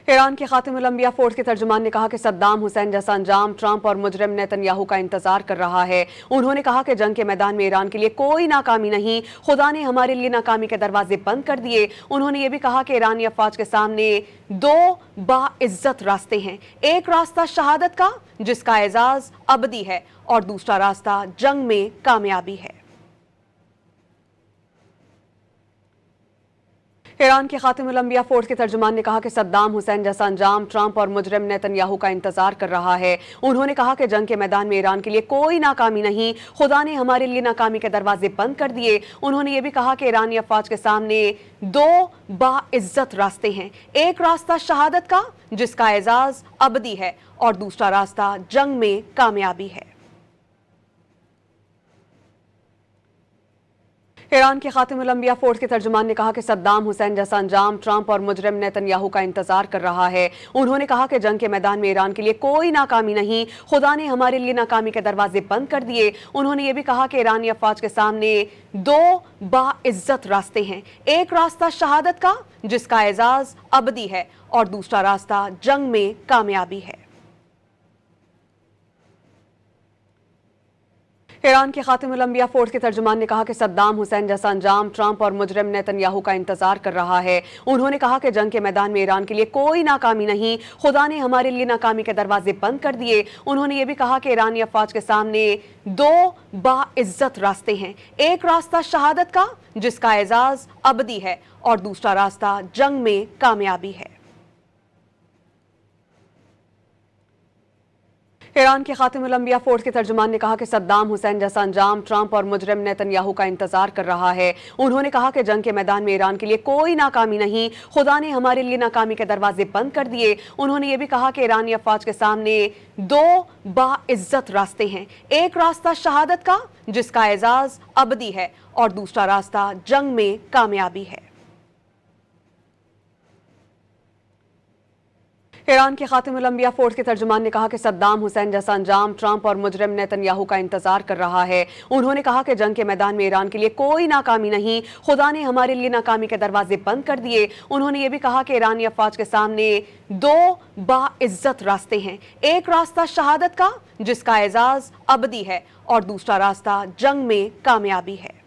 Iran के खातिमुल अंबिया force के तर्जुमान ने कहा कि सद्दाम हुसैन जैसा अंजाम ट्रंप और मुजरिम नेतन्याहू का इंतजार कर रहा है। उन्होंने कहा कि जंग के मैदान में ईरान के लिए कोई नाकामी नहीं, खुदा ने हमारे लिए नाकामी के दरवाजे बंद कर दिए। उन्होंने ये भी कहा कि ईरानी अफवाज के सामने दो बाइज्जत रास्ते हैं, एक रास्ता शहादत का जिसका एजाज अबदी है और दूसरा रास्ता जंग में कामयाबी है। ईरान के खातिमुल अंबिया फोर्स के तर्जुमान ने कहा कि सद्दाम हुसैन जैसा अंजाम ट्रंप और मुजरिम नेतन्याहू का इंतजार कर रहा है। उन्होंने कहा कि जंग के मैदान में ईरान के लिए कोई नाकामी नहीं, खुदा ने हमारे लिए नाकामी के दरवाजे बंद कर दिए। उन्होंने ये भी कहा कि ईरानी अफवाज के सामने दो बाइज्जत रास्ते हैं, एक रास्ता शहादत का जिसका एजाज अबदी है और दूसरा रास्ता जंग में कामयाबी है। ईरान के खातिमुल अंबिया फोर्स के तर्जुमान ने कहा कि सद्दाम हुसैन जैसा अंजाम ट्रंप और मुजरिम नेतन्याहू का इंतजार कर रहा है। उन्होंने कहा कि जंग के मैदान में ईरान के लिए कोई नाकामी नहीं, खुदा ने हमारे लिए नाकामी के दरवाजे बंद कर दिए। उन्होंने ये भी कहा कि ईरानी अफवाज के सामने दो बाइज्जत रास्ते हैं, एक रास्ता शहादत का जिसका एजाज अबदी है और दूसरा रास्ता जंग में कामयाबी है। ईरान के खातिमुल अंबिया फोर्स के तर्जुमान ने कहा कि सद्दाम हुसैन जैसा अंजाम ट्रंप और मुजरिम नेतन्याहू का इंतजार कर रहा है। उन्होंने कहा कि जंग के मैदान में ईरान के लिए कोई नाकामी नहीं, खुदा ने हमारे लिए नाकामी के दरवाजे बंद कर दिए। उन्होंने ये भी कहा कि ईरानी अफवाज के सामने दो बाइज्जत रास्ते हैं, एक रास्ता शहादत का जिसका एजाज अबदी है और दूसरा रास्ता जंग में कामयाबी है। ईरान के खातिमुल अंबिया फोर्स के तर्जुमान ने कहा कि सद्दाम हुसैन जैसा अंजाम ट्रंप और मुजरिम नेतन्याहू का इंतजार कर रहा है। उन्होंने कहा कि जंग के मैदान में ईरान के लिए कोई नाकामी नहीं, खुदा ने हमारे लिए नाकामी के दरवाजे बंद कर दिए। उन्होंने ये भी कहा कि ईरानी अफवाज के सामने दो बाइज्जत रास्ते हैं, एक रास्ता शहादत का जिसका एजाज अबदी है और दूसरा रास्ता जंग में कामयाबी है। ईरान के खातिमुल अंबिया फोर्स के तर्जुमान ने कहा कि सद्दाम हुसैन जैसा अंजाम ट्रंप और मुजरिम नेतन्याहू का इंतजार कर रहा है। उन्होंने कहा कि जंग के मैदान में ईरान के लिए कोई नाकामी नहीं, खुदा ने हमारे लिए नाकामी के दरवाजे बंद कर दिए। उन्होंने ये भी कहा कि ईरानी अफवाज के सामने दो बाइज्जत रास्ते हैं, एक रास्ता शहादत का जिसका एजाज अबदी है और दूसरा रास्ता जंग में कामयाबी है।